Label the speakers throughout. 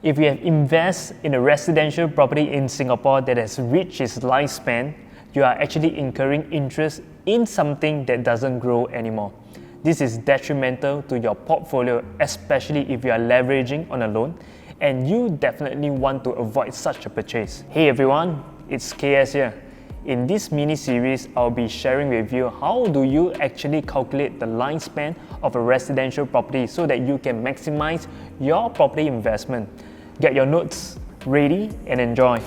Speaker 1: If you have invested in a residential property in Singapore that has reached its lifespan, you are actually incurring interest in something that doesn't grow anymore. This is detrimental to your portfolio, especially if you are leveraging on a loan, and you definitely want to avoid such a purchase. Hey everyone, it's KS here. In this mini-series, I'll be sharing with you how do you actually calculate the lifespan of a residential property so that you can maximize your property investment. Get your notes ready and enjoy.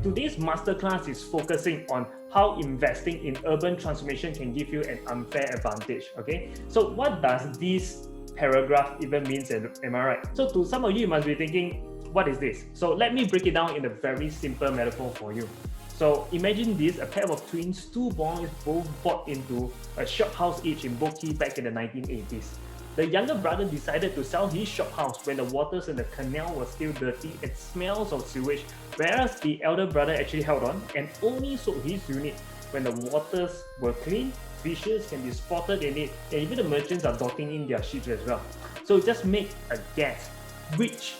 Speaker 1: Today's masterclass is focusing on how investing in urban transformation can give you an unfair advantage. Okay, so what does this paragraph even means? Am I right? So to some of you must be thinking, what is this? So let me break it down in a very simple metaphor for you. So imagine this, a pair of twins, two boys both bought into a shophouse each in Boat Quay back in the 1980s. The younger brother decided to sell his shophouse when the waters in the canal were still dirty and smells of sewage, whereas the elder brother actually held on and only sold his unit when the waters were clean, fishes can be spotted in it, and even the merchants are docking in their ships as well. So just make a guess, which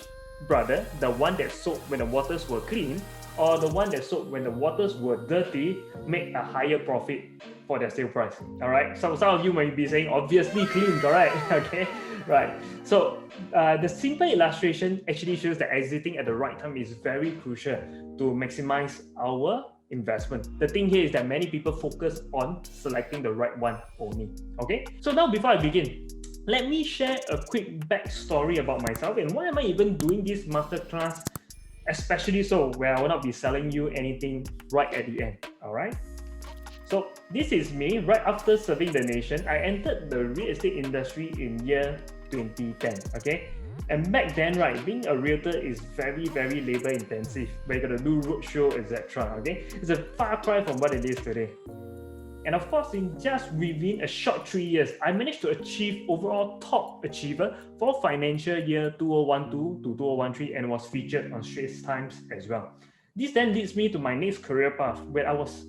Speaker 1: brother, the one that sold when the waters were clean, or the one that sold when the waters were dirty, make a higher profit for their sale price. All right. So some of you might be saying, obviously clean, correct? Okay. Right. So the simple illustration actually shows that exiting at the right time is very crucial to maximize our investment. The thing here is that many people focus on selecting the right one only. Okay. So now before I begin, let me share a quick backstory about myself and why am I even doing this masterclass, especially so where I will not be selling you anything right at the end. All right. So this is me right after serving the nation. I entered the real estate industry in year 2010. Okay. And back then, right, being a realtor is very, very labor intensive. Where you gotta do roadshow, etc. Okay. It's a far cry from what it is today. And of course, in just within a short 3 years, I managed to achieve overall top achiever for financial year 2012 to 2013 and was featured on Straits Times as well. This then leads me to my next career path where I was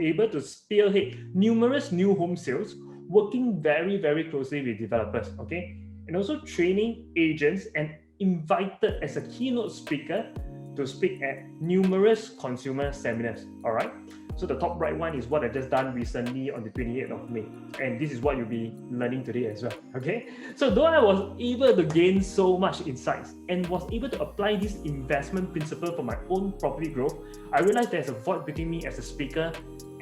Speaker 1: able to spearhead numerous new home sales, working very, very closely with developers, okay? And also training agents and invited as a keynote speaker to speak at numerous consumer seminars, all right? So the top right one is what I just done recently on the 28th of May. And this is what you'll be learning today as well, okay? So though I was able to gain so much insights and was able to apply this investment principle for my own property growth, I realized there's a void between me as a speaker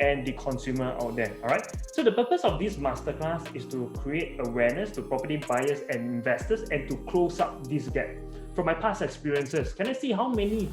Speaker 1: and the consumer out there, all right? So the purpose of this masterclass is to create awareness to property buyers and investors and to close up this gap. From my past experiences, can I see how many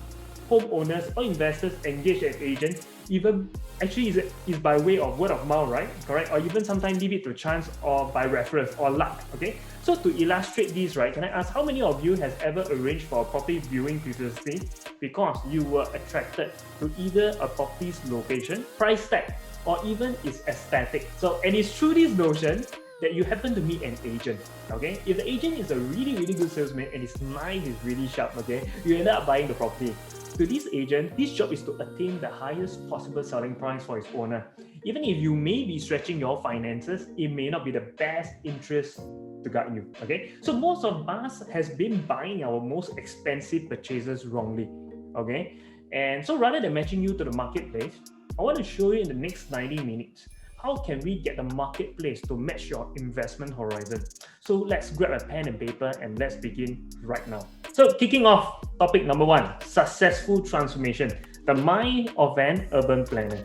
Speaker 1: homeowners or investors engage as agents, even actually is by way of word of mouth, right? Correct? Or even sometimes leave it to chance or by reference or luck, okay? So to illustrate this, right, can I ask how many of you has ever arranged for a property viewing previously because you were attracted to either a property's location, price tag, or even its aesthetic? So, and it's through this notion that you happen to meet an agent, okay? If the agent is a really, really good salesman and his knife is really sharp, okay, you end up buying the property. To this agent, his job is to attain the highest possible selling price for his owner. Even if you may be stretching your finances, it may not be the best interest to guide you, okay? So most of us has been buying our most expensive purchases wrongly, okay? And so rather than matching you to the marketplace, I want to show you in the next 90 minutes how can we get the marketplace to match your investment horizon. So let's grab a pen and paper and let's begin right now. So kicking off, topic number one, successful transformation, the mind of an urban planner.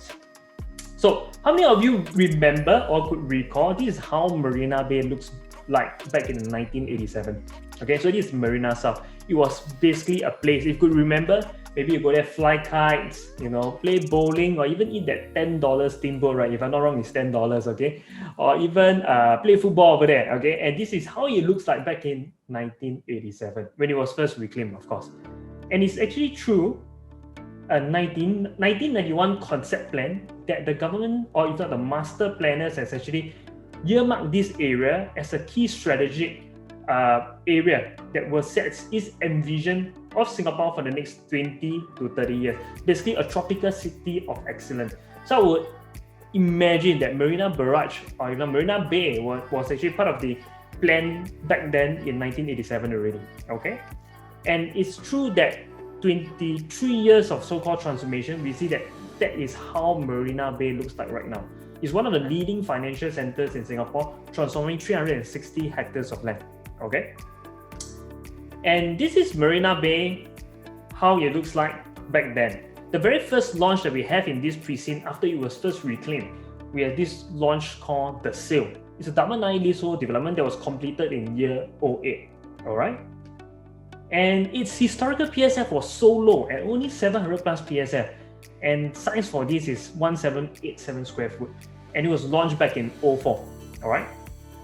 Speaker 1: So how many of you remember or could recall this is how Marina Bay looks like back in 1987? Okay, so this is Marina South. It was basically a place, if you could remember, maybe you go there, fly kites, you know, play bowling, or even eat that $10 steamboat, right? If I'm not wrong, it's $10, okay? Or even play football over there, okay? And this is how it looks like back in 1987, when it was first reclaimed, of course. And it's actually true, a 1991 concept plan that the government, or if not the master planners, has actually earmarked this area as a key strategic area that will set its envision of Singapore for the next 20 to 30 years. Basically, a tropical city of excellence. So I would imagine that Marina Barrage or Marina Bay was actually part of the plan back then in 1987 already. Okay. And it's true that 23 years of so-called transformation, we see that that is how Marina Bay looks like right now. It's one of the leading financial centers in Singapore, transforming 360 hectares of land. Okay, and this is Marina Bay, how it looks like back then. The very first launch that we have in this precinct after it was first reclaimed, we had this launch called The Sail. It's a double 9 leasehold development that was completed in year 08. All right, and its historical PSF was so low at only 700 plus PSF, and size for this is 1787 square foot, and it was launched back in 04. All right,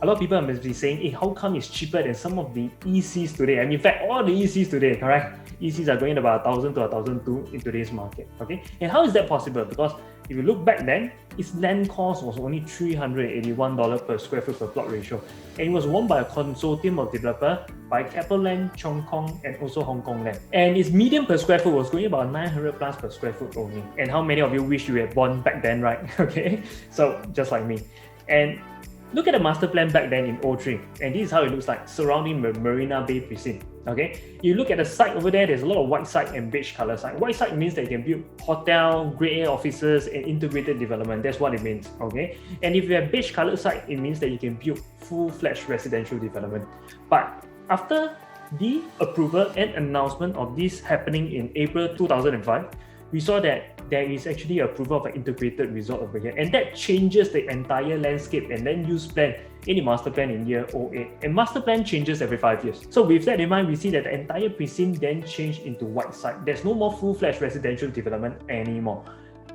Speaker 1: a lot of people must be saying, hey, how come it's cheaper than some of the ECs today? I mean, in fact, all the ECs today, correct? ECs are going about 1,000 to 1,200 in today's market. Okay, and how is that possible? Because if you look back then, its land cost was only $381 per square foot per plot ratio, and it was won by a consortium of developers by Keppel Land, Chong Kong, and also Hong Kong Land. And its median per square foot was going about 900 plus per square foot only. And how many of you wish you had born back then, right? Okay, so just like me. And look at the master plan back then in 03, and this is how it looks like surrounding the Marina Bay precinct. Okay, you look at the site over there, there's a lot of white site and beige color site. White site means that you can build hotel, grade A offices, and integrated development. That's what it means. Okay, and if you have beige color site, it means that you can build full-fledged residential development. But after the approval and announcement of this happening in April 2005, we saw that there is actually approval of an integrated resort over here, and that changes the entire landscape and then use plan in the master plan in year 08. And master plan changes every 5 years. So with that in mind, we see that the entire precinct then changed into white site. There's no more full-fledged residential development anymore.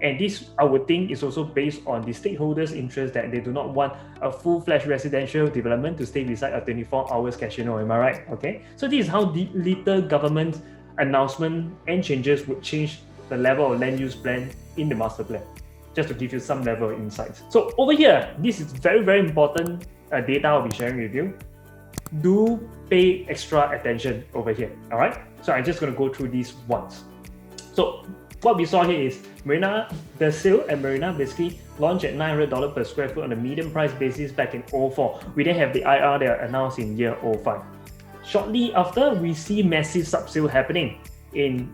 Speaker 1: And this, I would think, is also based on the stakeholders' interest that they do not want a full-fledged residential development to stay beside a 24 hours casino. Am I right? Okay. So this is how the little government announcement and changes would change the level of land use plan in the master plan, just to give you some level of insights. So over here, this is very, very important data I'll be sharing with you. Do pay extra attention over here, all right? So I'm just going to go through these once. So what we saw here is Marina, The Sail and Marina basically launched at $900 per square foot on a medium price basis back in 04. We then have the IR that are announced in year 05. Shortly after, we see massive subsale happening.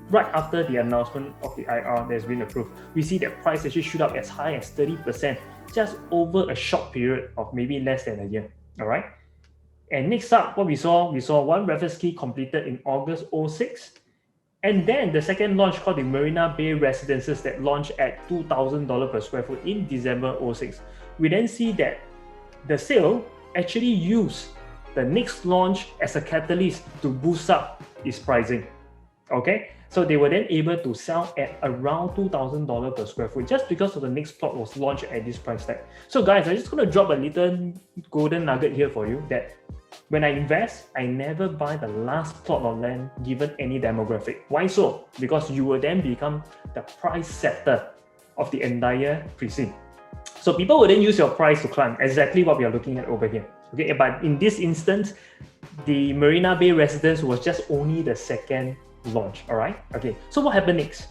Speaker 1: Right after the announcement of the IR that's been approved, we see that price actually shoot up as high as 30% just over a short period of maybe less than a year. All right. And next up, what we saw one reference key completed in August 06, and then the second launch called the Marina Bay Residences that launched at $2,000 per square foot in December 06. We then see that The Sail actually used the next launch as a catalyst to boost up its pricing. Okay, so they were then able to sell at around $2,000 per square foot just because of the next plot was launched at this price tag. So guys, I'm just going to drop a little golden nugget here for you that when I invest, I never buy the last plot of land given any demographic. Why so? Because you will then become the price setter of the entire precinct. So people will then use your price to climb, exactly what we are looking at over here. Okay, but in this instance, the Marina Bay Residence was just only the second launch. All right. Okay. So what happened next?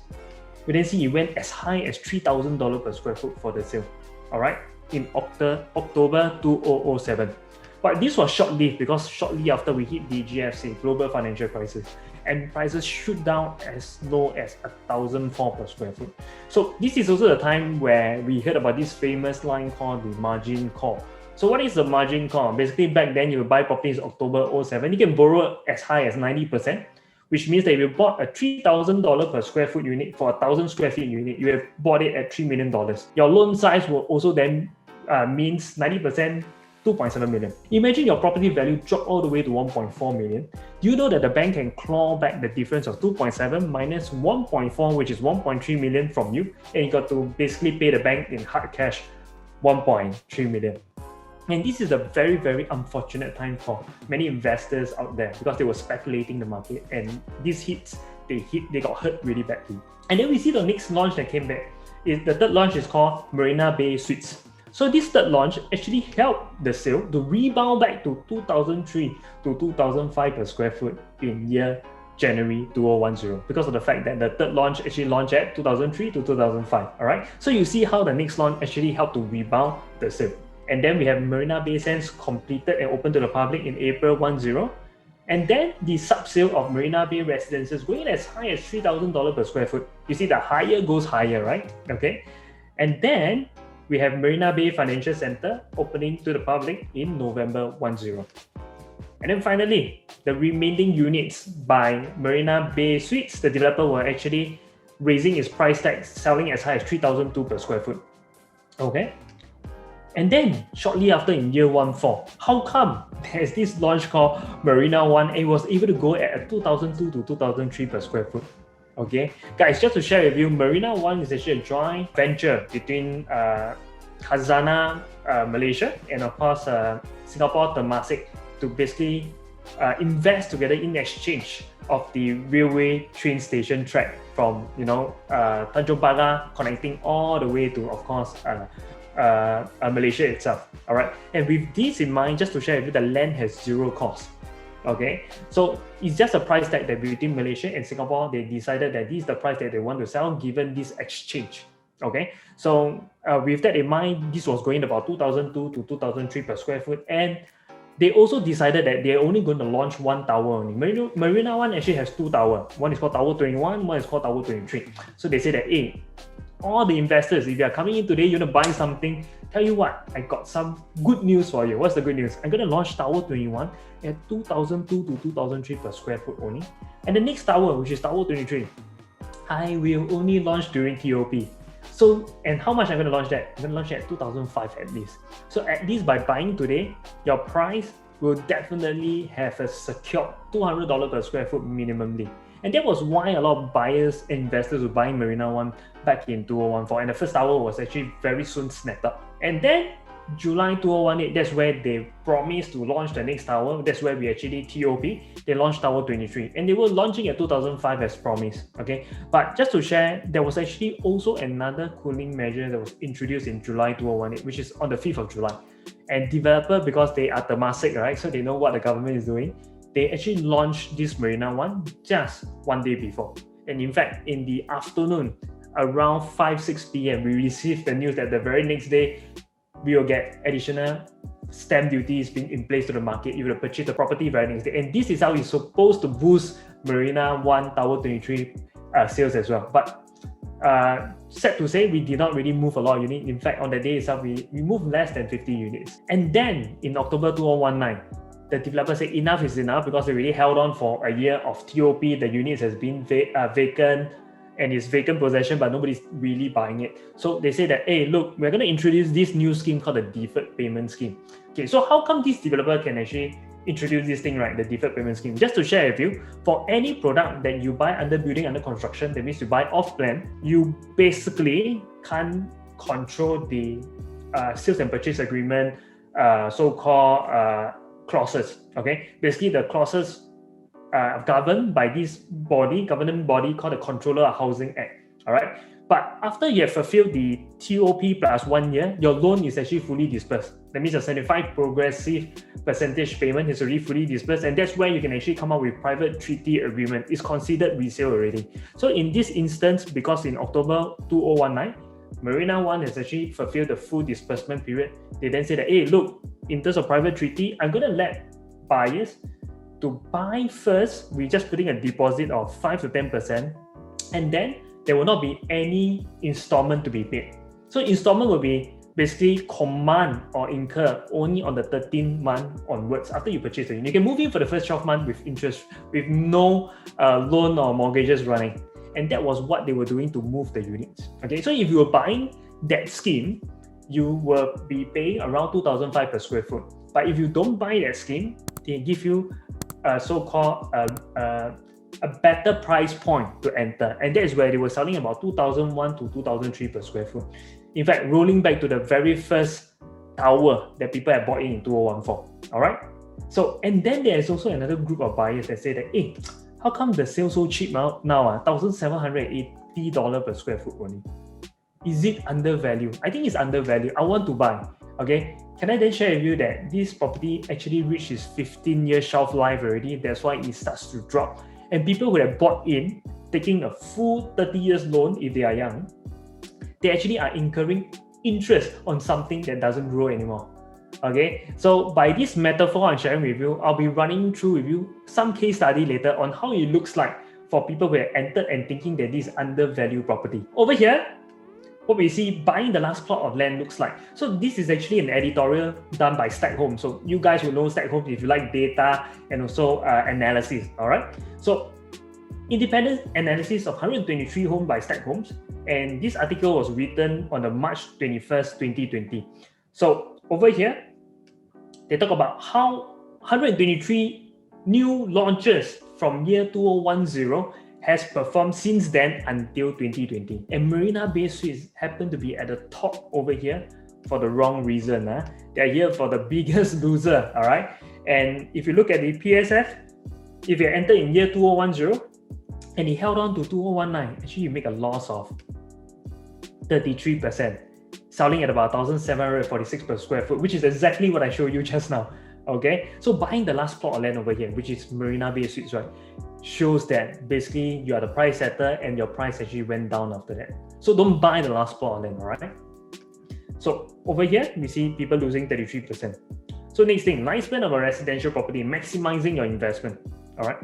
Speaker 1: We then see it went as high as $3,000 per square foot for The Sail. All right. In October 2007. But this was short-lived because shortly after we hit the GFC, global financial crisis, and prices shoot down as low as $1,004 per square foot. So this is also the time where we heard about this famous line called the margin call. So what is the margin call? Basically, back then you buy properties October 07, you can borrow as high as 90%. Which means that if you bought a $3,000 per square foot unit for a 1,000 square feet unit, you have bought it at $3 million. Your loan size will also then means 90%, 2.7 million. Imagine your property value dropped all the way to 1.4 million. Do you know that the bank can claw back the difference of 2.7 minus 1.4, which is 1.3 million from you, and you got to basically pay the bank in hard cash 1.3 million. And this is a very, very unfortunate time for many investors out there because they were speculating the market, and these hits, they got hurt really badly. And then we see the next launch that came back. The third launch is called Marina Bay Suites. So this third launch actually helped The Sail to rebound back to 2003 to 2005 per square foot in year January 2010 because of the fact that the third launch actually launched at 2003 to 2005. All right. So you see how the next launch actually helped to rebound The Sail. And then we have Marina Bay Sands completed and open to the public in April 10. And then the sub-sale of Marina Bay residences going as high as $3,000 per square foot. You see, the higher goes higher, right? Okay. And then we have Marina Bay Financial Center opening to the public in November 10. And then finally, the remaining units by Marina Bay Suites, the developer were actually raising its price tag, selling as high as $3,200 per square foot. Okay. And then shortly after in year 14, how come there's this launch called Marina One and it was able to go at a 2002 to 2003 per square foot? Okay, guys, just to share with you, Marina One is actually a joint venture between Khazanah, Malaysia, and of course Singapore Temasek to basically invest together in exchange of the railway train station track from Tanjung Pagar connecting all the way to, of course, Malaysia itself. All right, and with this in mind, just to share with you, the land has zero cost. Okay, so it's just a price tag that between Malaysia and Singapore, they decided that this is the price that they want to sell given this exchange. Okay, so with that in mind, this was going about 2002 to 2003 per square foot, and they also decided that they're only going to launch one tower only. Marina One actually has two towers. One is called Tower 21, one is called Tower 23. So they say that, hey, all the investors, if you are coming in today, you want to buy something, tell you what, I got some good news for you. What's the good news? I'm going to launch Tower 21 at 2002 to 2003 per square foot only. And the next tower, which is Tower 23, I will only launch during TOP. So, and how much I'm going to launch that? I'm going to launch it at 2005 at least. So at least by buying today, your price will definitely have a secured $200 per square foot minimally. And that was why a lot of buyers and investors were buying Marina One back in 2014. And the first tower was actually very soon snapped up. And then July 2018, that's where they promised to launch the next tower. That's where we actually TOP. They launched Tower 23. And they were launching at 2005 as promised. Okay. But just to share, there was actually also another cooling measure that was introduced in July 2018, which is on the 5th of July. And developer, because they are Temasek, right? So they know what the government is doing. They actually launched this Marina One just one day before. And in fact, in the afternoon, around 5-6 p.m., we received the news that the very next day, we will get additional stamp duties being in place to the market. You will purchase the property very next day. And this is how it's supposed to boost Marina One Tower 23 sales as well. But sad to say, we did not really move a lot of units. In fact, on the day itself, we moved less than 50 units. And then in October 2019, the developer said enough is enough because they really held on for a year of TOP. The units has been vacant and it's vacant possession, but nobody's really buying it. So they say that, hey, look, we're going to introduce this new scheme called the deferred payment scheme. Okay, so how come this developer can actually introduce this thing, right? The deferred payment scheme. Just to share with you, for any product that you buy under building under construction, that means you buy off plan, you basically can't control the sales and purchase agreement, so-called clauses. Okay, basically the clauses governed by this government body called the Controller of Housing Act. All right, but after you have fulfilled the TOP plus 1 year, your loan is actually fully disbursed. That means a 75 progressive percentage payment is already fully disbursed, and that's where you can actually come up with private treaty agreement. It's considered resale already. So in this instance, because in October 2019, Marina One has actually fulfilled the full disbursement period. They then say that, hey, look, in terms of private treaty, I'm going to let buyers to buy first. We're just putting a deposit of 5 to 10%, and then there will not be any installment to be paid. So installment will be basically command or incur only on the 13th month onwards after you purchase the unit. You can move in for the first 12 months with interest, with no loan or mortgages running. And that was what they were doing to move the units. Okay, so if you were buying that scheme, you will be paying around 2,500 per square foot. But if you don't buy that scheme, they give you a so-called a better price point to enter. And that is where they were selling about 2,001 to 2,003 per square foot. In fact, rolling back to the very first tower that people had bought in 2014. All right. So, and then there is also another group of buyers that say that, hey, how come the sale so cheap now? $1,780 per square foot only. Is it undervalued? I think it's undervalued. I want to buy. Okay. Can I then share with you that this property actually reached its 15-year shelf life already? That's why it starts to drop. And people who have bought in, taking a full 30 years loan if they are young, they actually are incurring interest on something that doesn't grow anymore. Okay, so by this metaphor I'm sharing with you, I'll be running through with you some case study later on how it looks like for people who have entered and thinking that this is undervalued property. Over here, what we see buying the last plot of land looks like. So this is actually an editorial done by Stack Home. So you guys will know Stack Home if you like data and also analysis, all right? So independent analysis of 123 homes by Stack Homes, and this article was written on the March 21st, 2020. So over here, they talk about how 123 new launches from year 2010 has performed since then until 2020. And Marina Bay Suites happen to be at the top over here for the wrong reason. They're here for the biggest loser, all right? And if you look at the PSF, if you enter in year 2010 and you held on to 2019, actually you make a loss of 33%, selling at about 1,746 per square foot, which is exactly what I showed you just now. Okay, so buying the last plot of land over here, which is Marina Bay Suites, right, shows that basically you are the price setter and your price actually went down after that. So don't buy the last plot of land, all right? So over here, we see people losing 33%. So next thing, lifespan of a residential property, maximizing your investment, all right?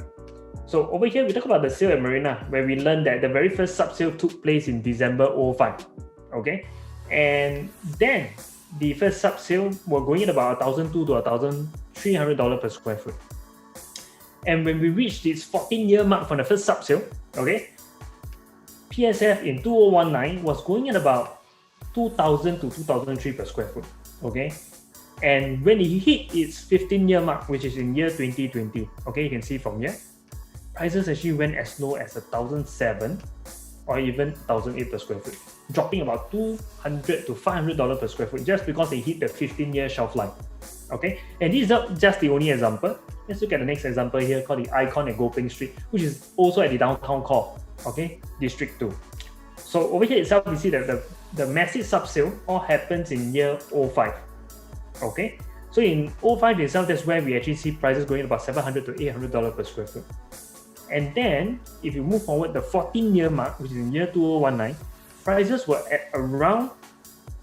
Speaker 1: So over here, we talk about the sale at Marina, where we learned that the very first sub-sale took place in December 2005, okay? And then the first sub-sale were going at about $1,200 to $1,300 per square foot. And when we reached its 14-year mark from the first sub-sale, okay, PSF in 2019 was going at about 2,000 to 2,003 per square foot, okay? And when it hit its 15-year mark, which is in year 2020, okay, you can see from here, prices actually went as low as 1,007 or even 1,008 per square foot, dropping about $200 to $500 per square foot just because they hit the 15-year shelf life. Okay, and this is not just the only example. Let's look at the next example here called the Icon at Gopeng Street, which is also at the downtown core, okay, District 2. So over here itself, we see that the massive sub-sale all happens in year 05. Okay, so in 05 itself, that's where we actually see prices going about $700 to $800 per square foot. And then, if you move forward, the 14-year mark, which is in year 2019, prices were at around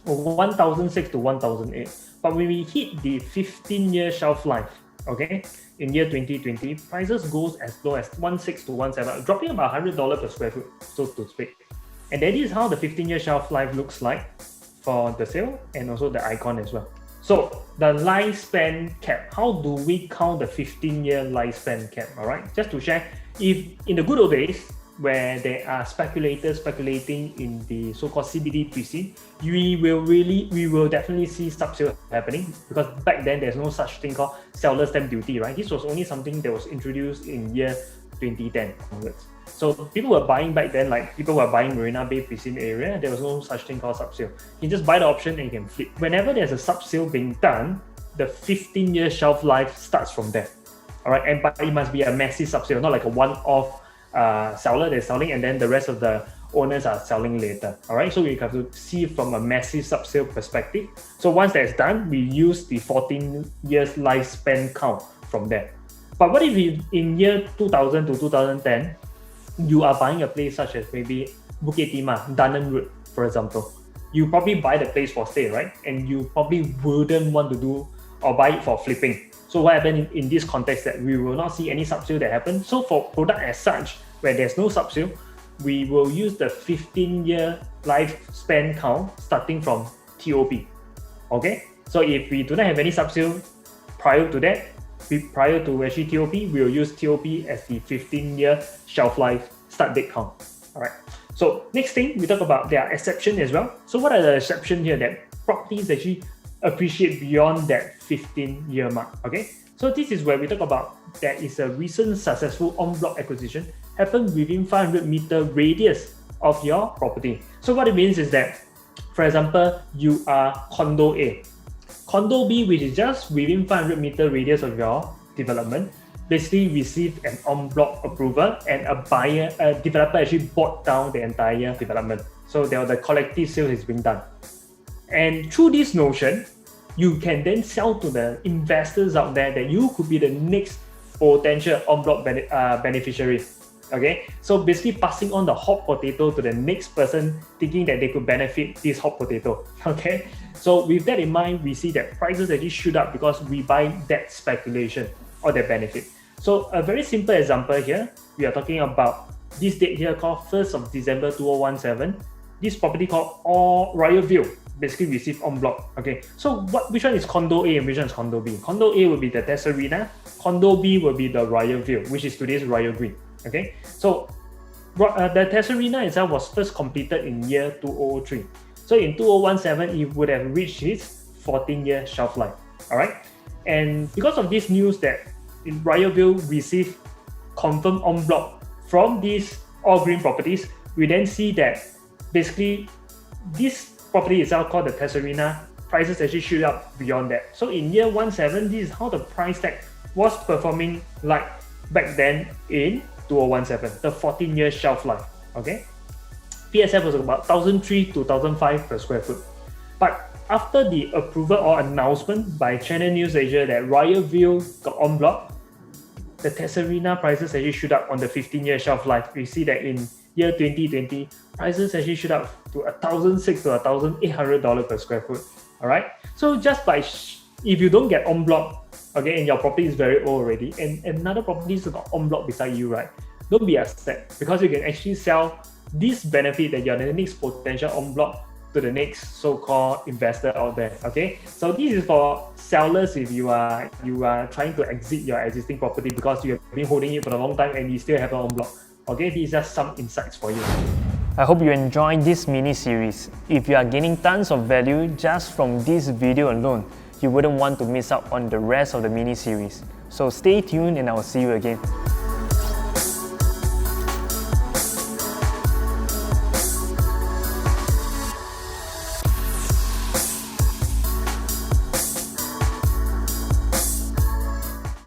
Speaker 1: 1,006 to 1,008. But when we hit the 15-year shelf life, okay, in year 2020, prices goes as low as 1,600 to 1,700, dropping about $100 per square foot, so to speak. And that is how the 15-year shelf life looks like for the sale and also the Icon as well. So the lifespan cap, how do we count the 15-year lifespan cap? All right, just to share, if in the good old days where there are speculators speculating in the so-called CBD precinct, we will definitely see sub-sale happening, because back then there's no such thing called seller stamp duty, right? This was only something that was introduced in year 2010 onwards. So people were buying back then, like people were buying Marina Bay Precinct area, there was no such thing called sub-sale. You can just buy the option and you can flip. Whenever there's a sub-sale being done, the 15-year shelf life starts from there. All right, but it must be a massive sub-sale, not like a one-off seller that's selling and then the rest of the owners are selling later. All right, so we have to see from a massive sub-sale perspective. So once that's done, we use the 14 years lifespan count from there. But what if in year 2000 to 2010, you are buying a place such as maybe Bukit Timah, Dunham Road, for example? You probably buy the place for sale, right? And you probably wouldn't want to do or buy it for flipping. So what happened in this context that we will not see any sub-sale that happen. So for product as such, where there's no sub-sale, we will use the 15-year lifespan count starting from TOP. Okay, so if we do not have any sub-sale prior to that, prior to actually TOP, we will use TOP as the 15-year shelf life start date count. All right. So next thing, we talk about their exception as well. So what are the exceptions here that properties actually appreciate beyond that 15-year mark? Okay. So this is where we talk about there is a recent successful en-bloc acquisition happened within 500-meter radius of your property. So what it means is that, for example, you are condo A. Condo B, which is just within 500-meter radius of your development, basically received an en-bloc approval and a developer actually bought down the entire development. So the collective sale is being done. And through this notion, you can then sell to the investors out there that you could be the next potential en-bloc beneficiary. Okay, so basically passing on the hot potato to the next person thinking that they could benefit this hot potato. Okay, So with that in mind, we see that prices actually shoot up because we buy that speculation or that benefit. So a very simple example here, we are talking about this date here called 1st of December 2017. This property called Royal View basically received en bloc. Okay, so which one is condo A and which one is condo B? Condo A will be the Tesserina, condo B will be the Royal View, which is today's Royal Green. Okay, so the Tesserina itself was first completed in year 2003. So in 2017, it would have reached its 14-year shelf life. All right, and because of this news that in Royal View received confirmed en bloc from these all green properties, we then see that basically this property itself called the Tesserina, prices actually shoot up beyond that. So in year 17, this is how the price tag was performing like back then in 2017, the 14-year shelf life. Okay, PSF was about 1,003 to 1,005 per square foot. But after the approval or announcement by Channel News Asia that Royal View got en bloc, the Tesserina prices actually shoot up on the 15-year shelf life. We see that in year 2020, prices actually shoot up to $1,600 to $1,800 per square foot. All right. So just by if you don't get en bloc, okay, and your property is very old already, and another property is got en bloc beside you, right? Don't be upset because you can actually sell this benefit that you're the next potential en bloc to the next so-called investor out there. Okay, so this is for sellers if you are trying to exit your existing property because you have been holding it for a long time and you still have an en bloc. Okay, these are some insights for you. I hope you enjoyed this mini series. If you are gaining tons of value just from this video alone, you wouldn't want to miss out on the rest of the mini series. So stay tuned and I will see you again.